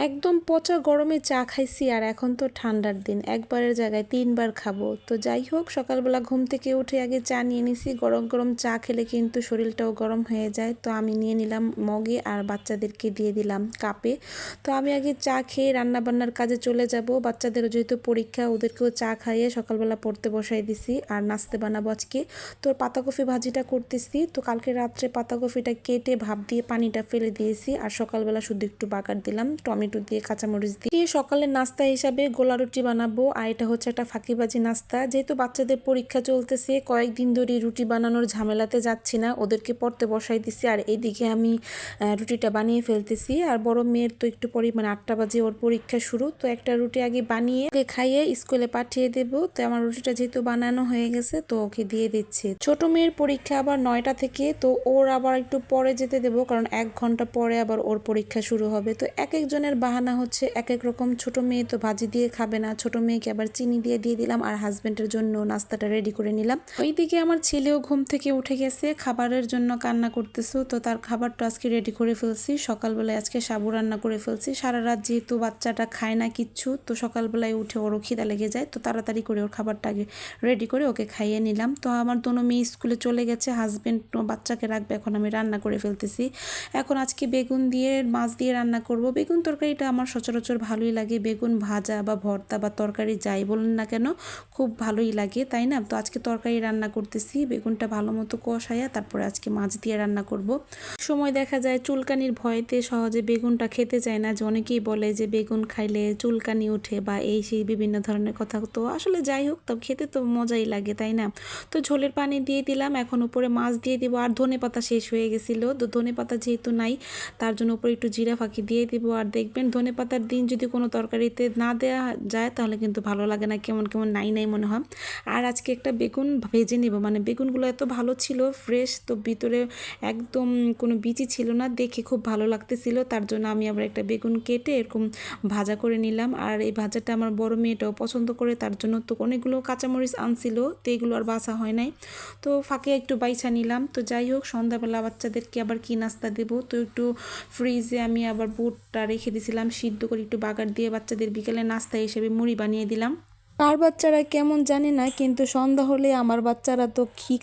একদম পচা গরমে চা খাইছি আর এখন তো ঠান্ডার দিন, একবারের জায়গায় 3 বার খাবো। তো যাই হোক, সকালবেলা ঘুম থেকে উঠে আগে চা নিয়ে নিছি। গরম গরম চা খেলে কিন্তু শরীরটাও গরম হয়ে যায়। তো আমি নিয়ে নিলাম মগে আর বাচ্চাদেরকে দিয়ে দিলাম কাপে। তো আমি আগে চা খেয়ে রান্নাবান্নার কাজে চলে যাব। বাচ্চাদেরও যেহেতু পরীক্ষা, ওদেরকেও চা খাইয়ে সকালবেলা পড়তে বসাই দিছি। আর নাস্তে বানাবো আজকে। তো পাতাকপি ভাজিটা করতেছি। তো কালকে রাত্রে পাতাকপিটা কেটে ভাপ দিয়ে পানিটা ফেলে দিয়েছি। আর সকালবেলা শুধু একটু বাগার দিলাম টমেটো দিয়ে, কাঁচামরিচ দিয়ে। সকালের নাস্তা হিসাবে গোলা রুটি বানাবো। আর এটা হচ্ছে একটা ফাঁকিবাজি নাস্তা। যেহেতু বাচ্চাদের পরীক্ষা চলতেছে, কয়েকদিন ধরে রুটি বানানোর ঝামেলাতে যাচ্ছি না, ওদেরকে পড়তে বসাই দিছি। আর এইদিকে আমি রুটিটা বানিয়ে ফেলতেছি। আর বড় মেয়ের তো একটু পরে মানে 8টা বাজে ওর পরীক্ষা শুরু। তো একটা রুটি আগে বানিয়ে ওকে খাইয়ে স্কুলে পাঠিয়ে দেব। তো আমার রুটিটা যেহেতু বানানো হয়ে গেছে, তো ওকে দিয়ে দিচ্ছে। ছোট মেয়ের পরীক্ষা আবার 9টা থেকে, তো ওর আবার একটু পরে যেতে দেবো, কারণ 1 ঘন্টা পরে আবার ওর পরীক্ষা শুরু হবে। তো এক একজনের বাহানা হচ্ছে এক এক রকম। ছোট মেয়ে তো ভাজি দিয়ে খাবে না, ছোট মেয়েকে আবার চিনি দিয়ে দিলাম। আর হাজবেন্ডের জন্য নাস্তাটা রেডি করে নিলাম। ওইদিকে আমার ছেলেও ঘুম থেকে উঠে গেছে, খাবারের জন্য কান্না করতেছে। তো তার খাবারটা আজকে রেডি করে ফেলছি। সকালবেলায় আজকে সাবু রান্না করে ফেলছি। সারা রাত যেহেতু বাচ্চাটা খায় না কিচ্ছু, তো সকালবেলায় উঠে ওরও খিদা লেগে যায়। তো তাড়াতাড়ি করে ওর খাবারটা আগে রেডি করে ওকে খাইয়ে নিলাম। তো আমার দোনো মেয়ে স্কুলে চলে গেছে, হাজবেন্ড বাচ্চাকে রাখবে। এখন আমি রান্না করে ফেলতেছি। এখন আজকে বেগুন দিয়ে মাছ দিয়ে রান্না করব। বেগুন তরকারিটা আমার সচরাচর ভালোই লাগে। বেগুন ভাজা বা ভর্তা বা তরকারি যাই বলেন না কেন, খুব ভালোই লাগে, তাই না? তো আজকে তরকারি রান্না করতেছি। বেগুনটা ভালো মতো কষাইয়া তারপরে আজকে মাছ দিয়ে রান্না করব। সময় দেখা যায় চুলকানির ভয়েতে সহজে বেগুনটা খেতে চায় না। যে অনেকেই বলে যে বেগুন খাইলে চুলকানি ওঠে বা এই সেই বিভিন্ন ধরনের কথা। তো আসলে যাই হোক, তো খেতে তো মজাই লাগে, তাই না? তো ঝোলের পানি দিয়ে দিলাম, এখন উপরে মাছ দিয়ে দিব। আর ধনেপাতা শেষ হয়ে গেছিলো, তো ধনেপাতা যেহেতু নাই, তার জন্য উপরে একটু জিরা ফাঁকি দিয়ে দিব। আর দেখবেন ধনেপাতার দিন যদি কোনো তরকারিতে না দেওয়া যায়, তাহলে কিন্তু ভালো লাগে না, কেমন কেমন নাই নাই মনে হয়। আর আজকে একটা বেগুন ভেজে নিব, মানে বেগুনগুলো এত ভালো ছিল, ফ্রেশ, তো ভিতরে একদম কোনো বিচি ছিল না, দেখে খুব ভালো লাগতেছিল। তার জন্য আমি আবার একটা বেগুন কেটে এরকম ভাজা করে নিলাম। আর এই ভাজাটা আমার বড় মেয়েটাও পছন্দ করে, তার জন্য তো অনেকগুলো কাঁচামরিচ আনছিল, তো এগুলো আর বাছা হয় নাই, তো ফাঁকে একটু বাইছা নিলাম। তো যাই হোক, সন্ধ্যাবেলা বাচ্চাদেরকে আবার কি নাস্তা দেবো, তো একটু ফ্রিজে আমি আবার বুটটা রেখে দিয়েছিলাম সিদ্ধ করে, একটু বাগার দিয়ে বাচ্চাদের বিকেলে নাস্তা হিসেবে মুড়ি বানিয়ে দিলাম। কার বাচ্চারা কেমন জানি না, কিন্তু সন্ধ্যা হলে আমার বাচ্চারা তো কি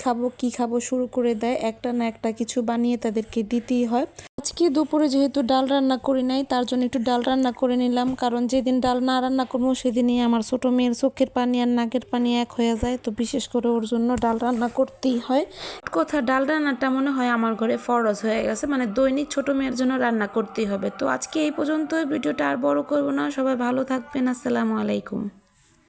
খাবো শুরু করে দেয়। একটা না একটা কিছু বানিয়ে তাদেরকে দিতেই হয়। আজকে দুপুরে যেহেতু ডাল রান্না করি নাই, তার জন্য একটু ডাল রান্না করে নিলাম, কারণ যেদিন ডাল না রান্না করবো সেদিনই আমার ছোট মেয়ের চোখের পানি আর নাকের পানি এক হয়ে যায়। তো বিশেষ করে ওর জন্য ডাল রান্না করতেই হয়। কথা, ডাল রান্নাটা মনে হয় আমার ঘরে ফরজ হয়ে গেছে, মানে দৈনিক ছোট মেয়ের জন্য রান্না করতেই হবে। তো আজকে এই পর্যন্ত, ভিডিওটা আর বড় করবো না। সবাই ভালো থাকবেন। আসসালামু আলাইকুম।